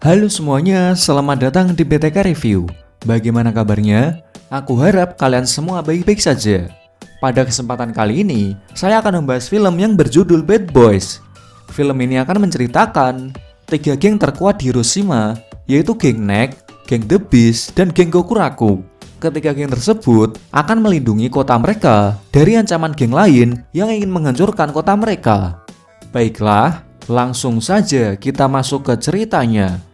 Halo semuanya, selamat datang di BTK Review. Bagaimana kabarnya? Aku harap kalian semua baik-baik saja. Pada kesempatan kali ini, saya akan membahas film yang berjudul Bad Boys. Film ini akan menceritakan 3 geng terkuat di Hiroshima, yaitu geng Neck, geng The Beast, dan geng Gokuraku. Ketiga geng tersebut akan melindungi kota mereka dari ancaman geng lain yang ingin menghancurkan kota mereka. Baiklah, langsung saja kita masuk ke ceritanya.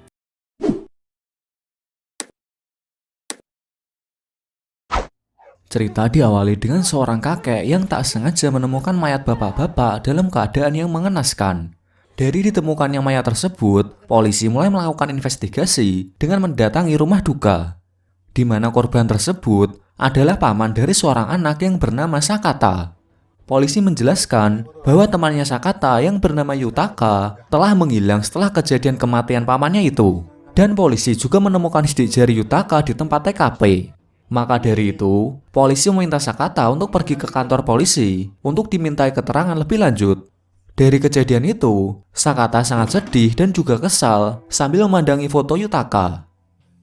Cerita diawali dengan seorang kakek yang tak sengaja menemukan mayat bapak-bapak dalam keadaan yang mengenaskan. Dari ditemukannya mayat tersebut, polisi mulai melakukan investigasi dengan mendatangi rumah duka, di mana korban tersebut adalah paman dari seorang anak yang bernama Sakata. Polisi menjelaskan bahwa temannya Sakata yang bernama Yutaka telah menghilang setelah kejadian kematian pamannya itu. Dan polisi juga menemukan sidik jari Yutaka di tempat TKP. Maka dari itu, polisi meminta Sakata untuk pergi ke kantor polisi untuk dimintai keterangan lebih lanjut. Dari kejadian itu, Sakata sangat sedih dan juga kesal sambil memandangi foto Yutaka.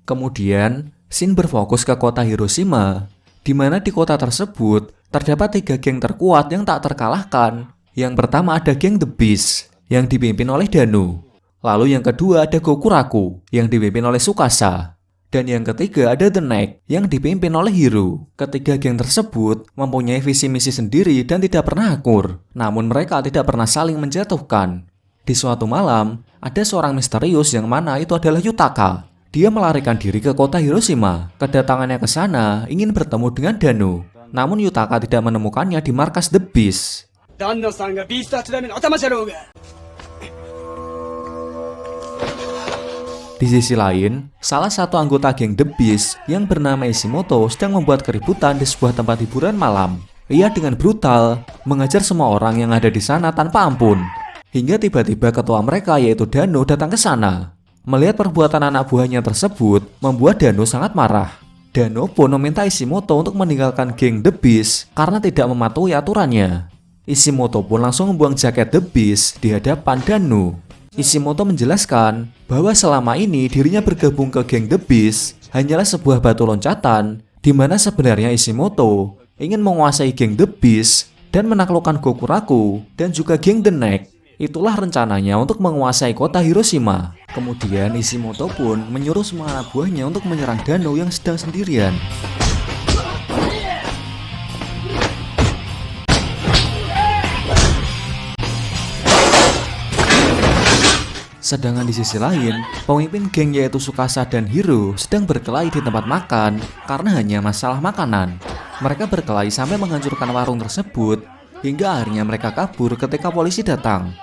Kemudian, scene berfokus ke kota Hiroshima, di mana di kota tersebut terdapat 3 geng terkuat yang tak terkalahkan. Yang pertama ada geng The Beast yang dipimpin oleh Dano. Lalu yang kedua ada Gokuraku yang dipimpin oleh Tsukasa. Dan yang ketiga ada The Neck yang dipimpin oleh Hiro. Ketiga geng tersebut mempunyai visi misi sendiri dan tidak pernah akur. Namun mereka tidak pernah saling menjatuhkan. Di suatu malam, ada seorang misterius yang mana itu adalah Yutaka. Dia melarikan diri ke kota Hiroshima. Kedatangannya ke sana ingin bertemu dengan Dano. Namun Yutaka tidak menemukannya di markas The Beast. Di sisi lain, salah satu anggota geng The Beast yang bernama Ishimoto sedang membuat keributan di sebuah tempat hiburan malam. Ia dengan brutal mengajar semua orang yang ada di sana tanpa ampun. Hingga tiba-tiba ketua mereka yaitu Dano datang ke sana. Melihat perbuatan anak buahnya tersebut membuat Dano sangat marah. Dano pun meminta Ishimoto untuk meninggalkan geng The Beast karena tidak mematuhi aturannya. Ishimoto pun langsung membuang jaket The Beast di hadapan Dano. Ishimoto menjelaskan bahwa selama ini dirinya bergabung ke geng The Beast hanyalah sebuah batu loncatan, di mana sebenarnya Ishimoto ingin menguasai geng The Beast dan menaklukkan Gokuraku dan juga geng The Neck. Itulah rencananya untuk menguasai kota Hiroshima. Kemudian Ishimoto pun menyuruh semua anak buahnya untuk menyerang Dano yang sedang sendirian. Sedangkan di sisi lain, pemimpin geng yaitu Tsukasa dan Hiro sedang berkelahi di tempat makan karena hanya masalah makanan. Mereka berkelahi sampai menghancurkan warung tersebut hingga akhirnya mereka kabur ketika polisi datang.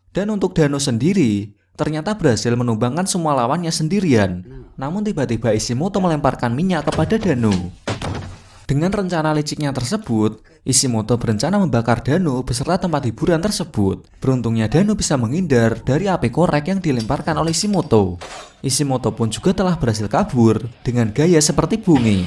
Dan untuk Dano sendiri, ternyata berhasil menumbangkan semua lawannya sendirian. Namun tiba-tiba Ishimoto melemparkan minyak kepada Dano. Dengan rencana liciknya tersebut, Ishimoto berencana membakar Dano beserta tempat hiburan tersebut. Beruntungnya Dano bisa menghindar dari api korek yang dilemparkan oleh Ishimoto. Ishimoto pun juga telah berhasil kabur dengan gaya seperti bumi.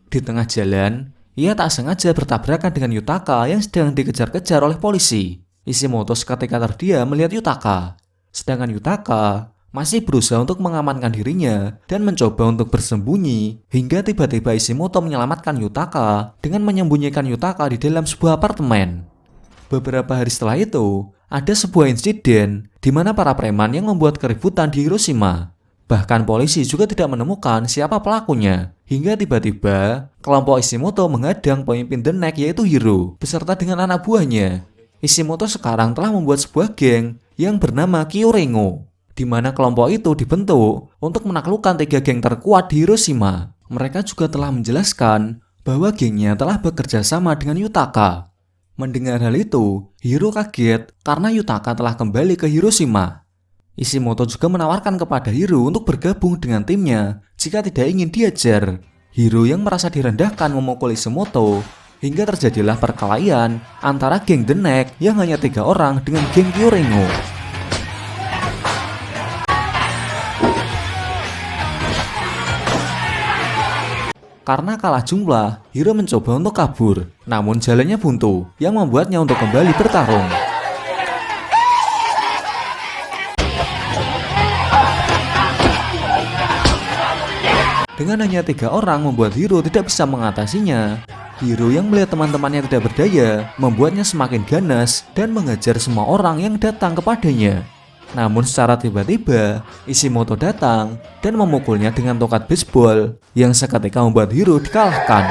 Di tengah jalan, ia tak sengaja bertabrakan dengan Yutaka yang sedang dikejar-kejar oleh polisi. Ishimoto seketika terdiam melihat Yutaka. Sedangkan Yutaka masih berusaha untuk mengamankan dirinya dan mencoba untuk bersembunyi hingga tiba-tiba Ishimoto menyelamatkan Yutaka dengan menyembunyikan Yutaka di dalam sebuah apartemen. Beberapa hari setelah itu, ada sebuah insiden di mana para preman yang membuat keributan di Hiroshima. Bahkan polisi juga tidak menemukan siapa pelakunya. Hingga tiba-tiba kelompok Ishimoto menghadang pemimpin The Neck yaitu Hiro beserta dengan anak buahnya. Ishimoto sekarang telah membuat sebuah geng yang bernama Kyorengo, di mana kelompok itu dibentuk untuk menaklukkan 3 geng terkuat di Hiroshima. Mereka juga telah menjelaskan bahwa gengnya telah bekerja sama dengan Yutaka. Mendengar hal itu, Hiro kaget karena Yutaka telah kembali ke Hiroshima. Ishimoto juga menawarkan kepada Hiro untuk bergabung dengan timnya jika tidak ingin diajar. Hiro yang merasa direndahkan memukul Ishimoto hingga terjadilah perkelahian antara geng The Neck yang hanya 3 orang dengan geng Kyorengo. Karena kalah jumlah, Hiro mencoba untuk kabur, namun jalannya buntu yang membuatnya untuk kembali bertarung. Dengan hanya 3 orang membuat Hiro tidak bisa mengatasinya. Hiro yang melihat teman-temannya tidak berdaya membuatnya semakin ganas dan mengejar semua orang yang datang kepadanya. Namun secara tiba-tiba, Ishimoto datang dan memukulnya dengan tongkat baseball yang seketika membuat Hiro dikalahkan.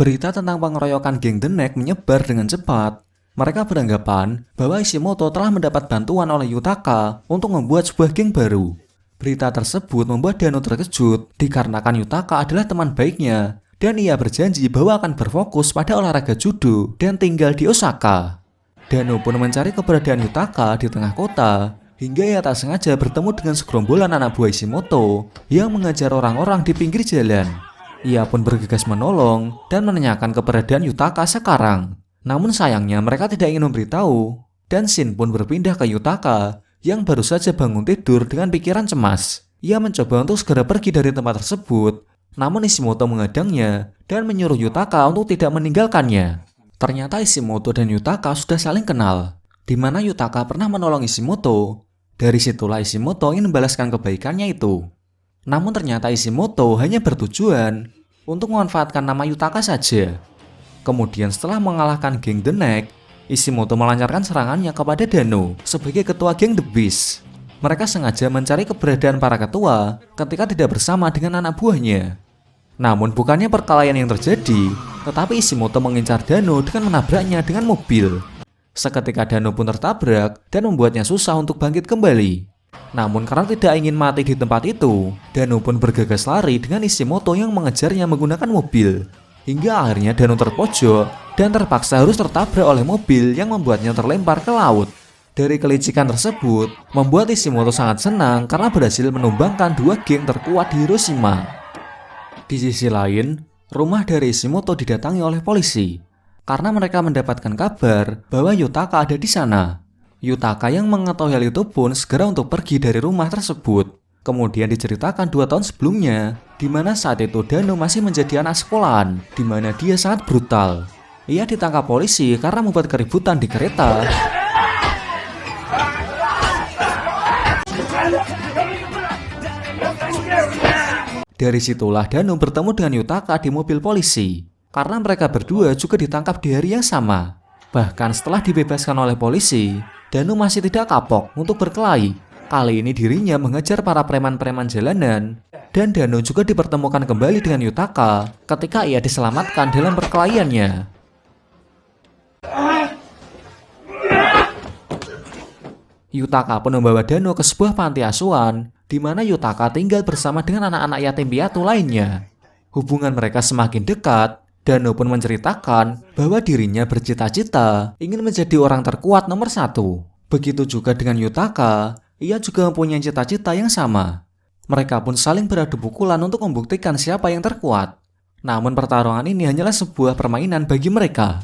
Berita tentang pengeroyokan geng The Neck menyebar dengan cepat. Mereka beranggapan bahwa Ishimoto telah mendapat bantuan oleh Yutaka untuk membuat sebuah geng baru. Berita tersebut membuat Dano terkejut dikarenakan Yutaka adalah teman baiknya dan ia berjanji bahwa akan berfokus pada olahraga judo dan tinggal di Osaka. Dano pun mencari keberadaan Yutaka di tengah kota hingga ia tak sengaja bertemu dengan segerombolan anak buah Ishimoto yang mengejar orang-orang di pinggir jalan. Ia pun bergegas menolong dan menanyakan keberadaan Yutaka sekarang. Namun sayangnya mereka tidak ingin memberitahu dan Shin pun berpindah ke Yutaka yang baru saja bangun tidur dengan pikiran cemas. Ia mencoba untuk segera pergi dari tempat tersebut, namun Ishimoto menghadangnya dan menyuruh Yutaka untuk tidak meninggalkannya. Ternyata Ishimoto dan Yutaka sudah saling kenal, di mana Yutaka pernah menolong Ishimoto. Dari situlah Ishimoto ingin membalaskan kebaikannya itu. Namun ternyata Ishimoto hanya bertujuan untuk memanfaatkan nama Yutaka saja. Kemudian setelah mengalahkan geng The Neck, Ishimoto melancarkan serangannya kepada Dano sebagai ketua geng The Beast. Mereka sengaja mencari keberadaan para ketua ketika tidak bersama dengan anak buahnya. Namun bukannya perkelahian yang terjadi, tetapi Ishimoto mengincar Dano dengan menabraknya dengan mobil. Seketika Dano pun tertabrak dan membuatnya susah untuk bangkit kembali. Namun karena tidak ingin mati di tempat itu, Dano pun bergegas lari dengan Ishimoto yang mengejarnya menggunakan mobil. Hingga akhirnya Dano terpojok dan terpaksa harus tertabrak oleh mobil yang membuatnya terlempar ke laut. Dari kelicikan tersebut, membuat Ishimoto sangat senang karena berhasil menumbangkan 2 geng terkuat di Hiroshima. Di sisi lain, rumah dari Ishimoto didatangi oleh polisi karena mereka mendapatkan kabar bahwa Yutaka ada di sana. Yutaka yang mengetahui hal itu pun segera untuk pergi dari rumah tersebut. Kemudian diceritakan 2 tahun sebelumnya, di mana saat itu Dano masih menjadi anak sekolahan, di mana dia sangat brutal. Ia ditangkap polisi karena membuat keributan di kereta. Dari situlah Dano bertemu dengan Yutaka di mobil polisi, karena mereka berdua juga ditangkap di hari yang sama. Bahkan setelah dibebaskan oleh polisi, Dano masih tidak kapok untuk berkelahi. Kali ini dirinya mengejar para preman-preman jalanan, dan Dano juga dipertemukan kembali dengan Yutaka ketika ia diselamatkan dalam perkelahiannya. Yutaka pun membawa Dano ke sebuah panti asuhan, di mana Yutaka tinggal bersama dengan anak-anak yatim piatu lainnya. Hubungan mereka semakin dekat. Dano pun menceritakan bahwa dirinya bercita-cita ingin menjadi orang terkuat nomor 1. Begitu juga dengan Yutaka, ia juga mempunyai cita-cita yang sama. Mereka pun saling beradu pukulan untuk membuktikan siapa yang terkuat. Namun pertarungan ini hanyalah sebuah permainan bagi mereka.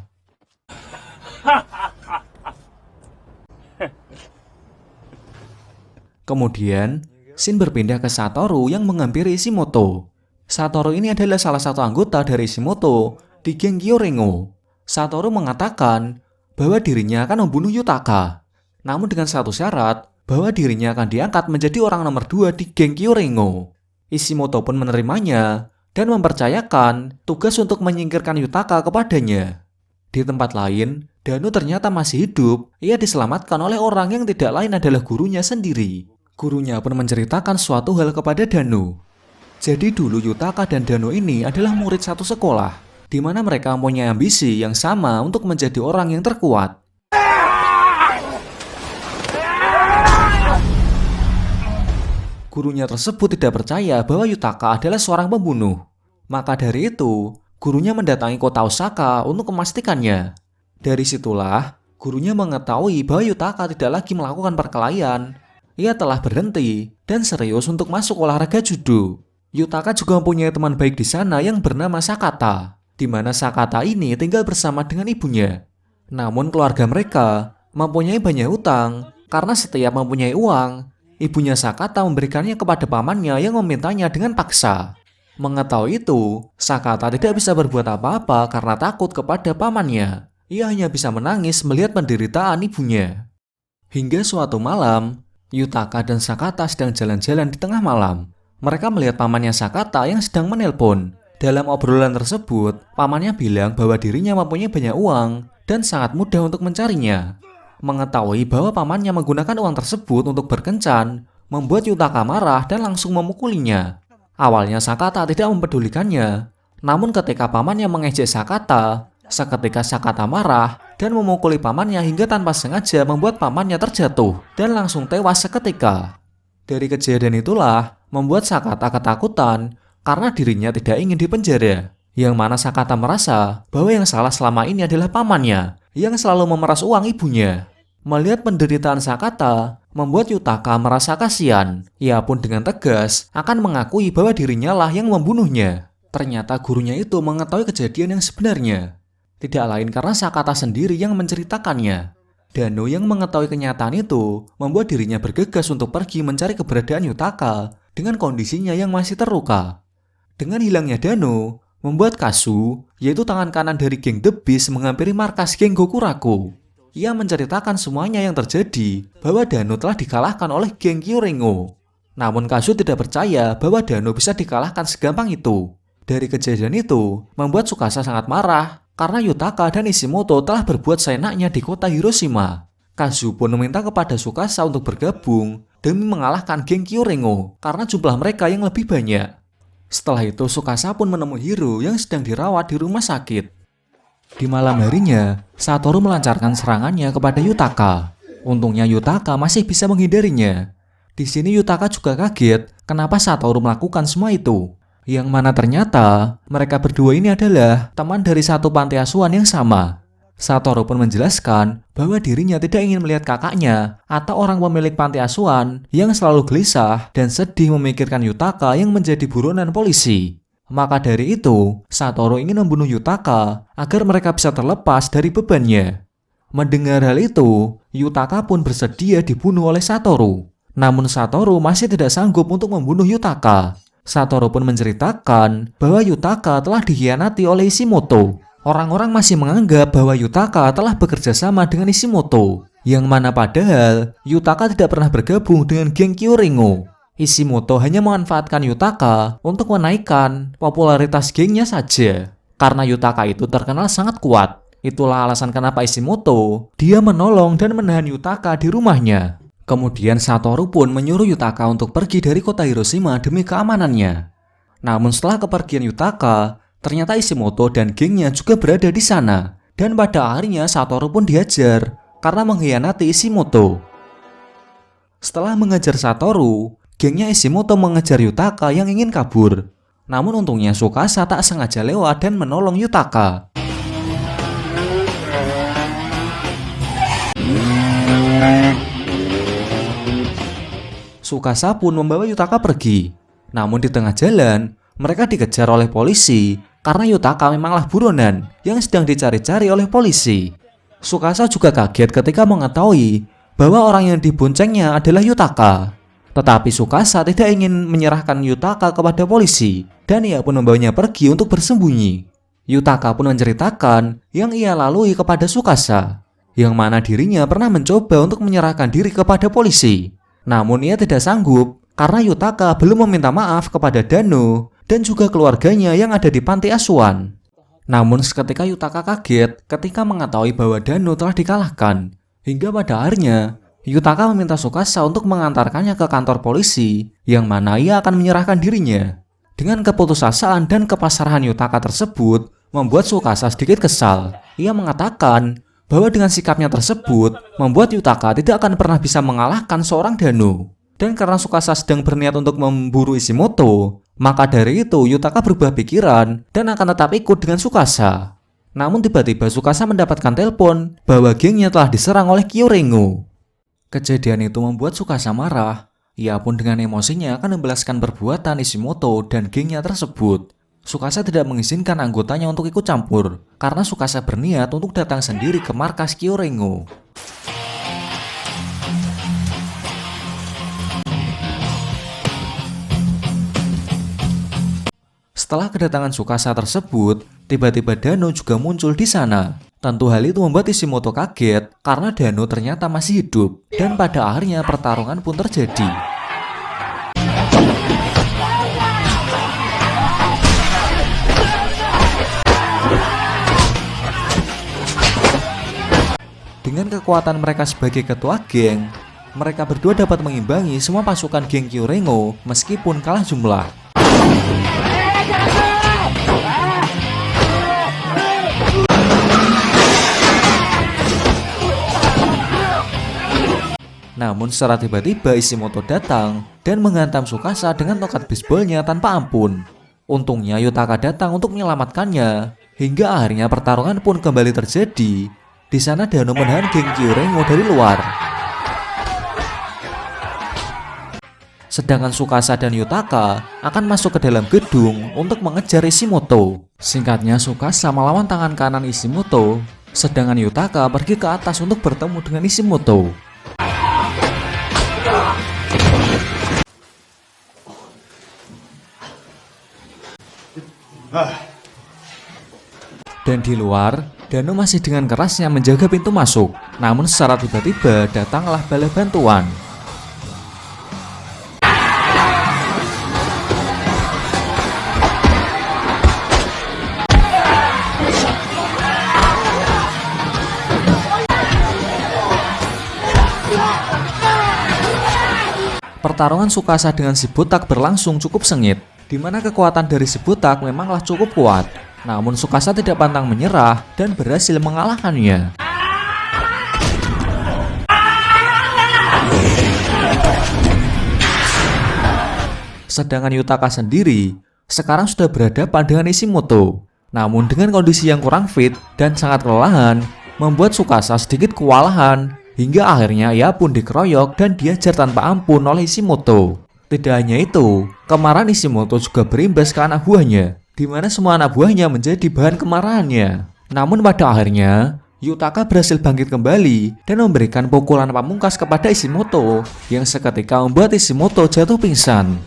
Kemudian, Shin berpindah ke Satoru yang menghampiri Ishimoto. Satoru ini adalah salah satu anggota dari Ishimoto di geng Kyorengo. Satoru mengatakan bahwa dirinya akan membunuh Yutaka, namun dengan satu syarat, bahwa dirinya akan diangkat menjadi orang nomor 2 di geng Kyorengo. Ishimoto pun menerimanya dan mempercayakan tugas untuk menyingkirkan Yutaka kepadanya. Di tempat lain, Dano ternyata masih hidup. Ia diselamatkan oleh orang yang tidak lain adalah gurunya sendiri. Gurunya pun menceritakan suatu hal kepada Dano. Jadi dulu Yutaka dan Dano ini adalah murid satu sekolah, di mana mereka mempunyai ambisi yang sama untuk menjadi orang yang terkuat. Gurunya tersebut tidak percaya bahwa Yutaka adalah seorang pembunuh. Maka dari itu, gurunya mendatangi kota Osaka untuk memastikannya. Dari situlah, gurunya mengetahui bahwa Yutaka tidak lagi melakukan perkelahian. Ia telah berhenti dan serius untuk masuk olahraga judo. Yutaka juga mempunyai teman baik di sana yang bernama Sakata, di mana Sakata ini tinggal bersama dengan ibunya. Namun keluarga mereka mempunyai banyak hutang karena setiap mempunyai uang, ibunya Sakata memberikannya kepada pamannya yang memintanya dengan paksa. Mengetahui itu, Sakata tidak bisa berbuat apa-apa karena takut kepada pamannya. Ia hanya bisa menangis melihat penderitaan ibunya. Hingga suatu malam, Yutaka dan Sakata sedang jalan-jalan di tengah malam. Mereka melihat pamannya Sakata yang sedang menelpon. Dalam obrolan tersebut, pamannya bilang bahwa dirinya mempunyai banyak uang dan sangat mudah untuk mencarinya. Mengetahui bahwa pamannya menggunakan uang tersebut untuk berkencan, membuat Yutaka marah dan langsung memukulinya. Awalnya Sakata tidak mempedulikannya, namun ketika pamannya mengejek Sakata, seketika Sakata marah dan memukuli pamannya hingga tanpa sengaja membuat pamannya terjatuh dan langsung tewas seketika. Dari kejadian itulah membuat Sakata ketakutan karena dirinya tidak ingin dipenjara, yang mana Sakata merasa bahwa yang salah selama ini adalah pamannya yang selalu memeras uang ibunya. Melihat penderitaan Sakata, membuat Yutaka merasa kasihan. Ia pun dengan tegas akan mengakui bahwa dirinya lah yang membunuhnya. Ternyata gurunya itu mengetahui kejadian yang sebenarnya. Tidak lain karena Sakata sendiri yang menceritakannya. Dano yang mengetahui kenyataan itu membuat dirinya bergegas untuk pergi mencari keberadaan Yutaka dengan kondisinya yang masih terluka. Dengan hilangnya Dano, membuat Kazu, yaitu tangan kanan dari geng The Beast, menghampiri markas geng Gokuraku. Ia menceritakan semuanya yang terjadi, bahwa Dano telah dikalahkan oleh geng Kyorengo. Namun Kazu tidak percaya bahwa Dano bisa dikalahkan segampang itu. Dari kejadian itu, membuat Tsukasa sangat marah, karena Yutaka dan Ishimoto telah berbuat seenaknya di kota Hiroshima. Kazu pun meminta kepada Tsukasa untuk bergabung, demi mengalahkan geng Kyorengo, karena jumlah mereka yang lebih banyak. Setelah itu Tsukasa pun menemui Hiro yang sedang dirawat di rumah sakit. Di malam harinya, Satoru melancarkan serangannya kepada Yutaka. Untungnya Yutaka masih bisa menghindarinya. Di sini Yutaka juga kaget kenapa Satoru melakukan semua itu. Yang mana ternyata mereka berdua ini adalah teman dari satu panti asuhan yang sama. Satoru pun menjelaskan bahwa dirinya tidak ingin melihat kakaknya atau orang pemilik panti asuhan yang selalu gelisah dan sedih memikirkan Yutaka yang menjadi buronan polisi. Maka dari itu, Satoru ingin membunuh Yutaka agar mereka bisa terlepas dari bebannya. Mendengar hal itu, Yutaka pun bersedia dibunuh oleh Satoru. Namun Satoru masih tidak sanggup untuk membunuh Yutaka. Satoru pun menceritakan bahwa Yutaka telah dikhianati oleh Ishimoto. Orang-orang masih menganggap bahwa Yutaka telah bekerja sama dengan Ishimoto, yang mana padahal Yutaka tidak pernah bergabung dengan geng Kyorengo. Ishimoto hanya memanfaatkan Yutaka untuk menaikkan popularitas gengnya saja. Karena Yutaka itu terkenal sangat kuat. Itulah alasan kenapa Ishimoto dia menolong dan menahan Yutaka di rumahnya. Kemudian Satoru pun menyuruh Yutaka untuk pergi dari kota Hiroshima demi keamanannya. Namun setelah kepergian Yutaka, ternyata Ishimoto dan gengnya juga berada di sana. Dan pada akhirnya Satoru pun dihajar karena mengkhianati Ishimoto. Setelah mengejar Satoru, gengnya Ishimoto mengejar Yutaka yang ingin kabur. Namun untungnya Tsukasa tak sengaja lewat dan menolong Yutaka. Tsukasa pun membawa Yutaka pergi. Namun di tengah jalan, mereka dikejar oleh polisi karena Yutaka memanglah buronan yang sedang dicari-cari oleh polisi. Tsukasa juga kaget ketika mengetahui bahwa orang yang diboncengnya adalah Yutaka. Tetapi Tsukasa tidak ingin menyerahkan Yutaka kepada polisi dan ia pun membawanya pergi untuk bersembunyi. Yutaka pun menceritakan yang ia lalui kepada Tsukasa, yang mana dirinya pernah mencoba untuk menyerahkan diri kepada polisi. Namun ia tidak sanggup karena Yutaka belum meminta maaf kepada Dano dan juga keluarganya yang ada di panti asuhan. Namun seketika Yutaka kaget ketika mengetahui bahwa Dano telah dikalahkan. Hingga pada akhirnya Yutaka meminta Tsukasa untuk mengantarkannya ke kantor polisi, yang mana ia akan menyerahkan dirinya. Dengan keputusasaan dan kepasrahan Yutaka tersebut membuat Tsukasa sedikit kesal. Ia mengatakan bahwa dengan sikapnya tersebut membuat Yutaka tidak akan pernah bisa mengalahkan seorang Dano. Dan karena Tsukasa sedang berniat untuk memburu Ishimoto, maka dari itu Yutaka berubah pikiran dan akan tetap ikut dengan Tsukasa. Namun tiba-tiba Tsukasa mendapatkan telepon bahwa gengnya telah diserang oleh Kyorengo. Kejadian itu membuat Tsukasa marah. Ia pun dengan emosinya akan membalaskan perbuatan Ishimoto dan gengnya tersebut. Tsukasa tidak mengizinkan anggotanya untuk ikut campur karena Tsukasa berniat untuk datang sendiri ke markas Kyorengo. Setelah kedatangan Tsukasa tersebut, tiba-tiba Dano juga muncul di sana. Tentu hal itu membuat Ishimoto kaget karena Dano ternyata masih hidup dan pada akhirnya pertarungan pun terjadi. Dengan kekuatan mereka sebagai ketua geng, mereka berdua dapat mengimbangi semua pasukan geng Kyorengo meskipun kalah jumlah. Namun secara tiba-tiba Ishimoto datang dan menghantam Tsukasa dengan tongkat bisbolnya tanpa ampun. Untungnya Yutaka datang untuk menyelamatkannya, hingga akhirnya pertarungan pun kembali terjadi. Di sana Dano menahan geng Kyorengo dari luar. Sedangkan Tsukasa dan Yutaka akan masuk ke dalam gedung untuk mengejar Ishimoto. Singkatnya, Tsukasa melawan tangan kanan Ishimoto, sedangkan Yutaka pergi ke atas untuk bertemu dengan Ishimoto. Dan di luar, Dano masih dengan kerasnya menjaga pintu masuk. Namun secara tiba-tiba datanglah bala bantuan. Pertarungan Tsukasa dengan si botak berlangsung cukup sengit, di mana kekuatan dari si botak memanglah cukup kuat. Namun Tsukasa tidak pantang menyerah dan berhasil mengalahkannya. Sedangkan Yutaka sendiri sekarang sudah berhadapan dengan Ishimoto. Namun dengan kondisi yang kurang fit dan sangat kelelahan, membuat Tsukasa sedikit kewalahan, hingga akhirnya ia pun dikeroyok dan diajar tanpa ampun oleh Ishimoto. Tidak hanya itu, kemarahan Ishimoto juga berimbas ke anak buahnya, di mana semua anak buahnya menjadi bahan kemarahannya. Namun pada akhirnya, Yutaka berhasil bangkit kembali dan memberikan pukulan pamungkas kepada Ishimoto yang seketika membuat Ishimoto jatuh pingsan.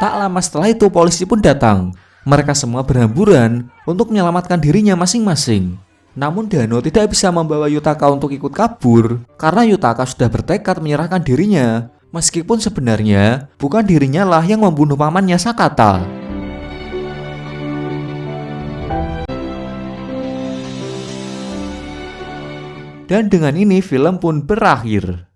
Tak lama setelah itu polisi pun datang. Mereka semua berhamburan untuk menyelamatkan dirinya masing-masing. Namun Dano tidak bisa membawa Yutaka untuk ikut kabur karena Yutaka sudah bertekad menyerahkan dirinya, meskipun sebenarnya bukan dirinya lah yang membunuh pamannya Sakata. Dan dengan ini film pun berakhir.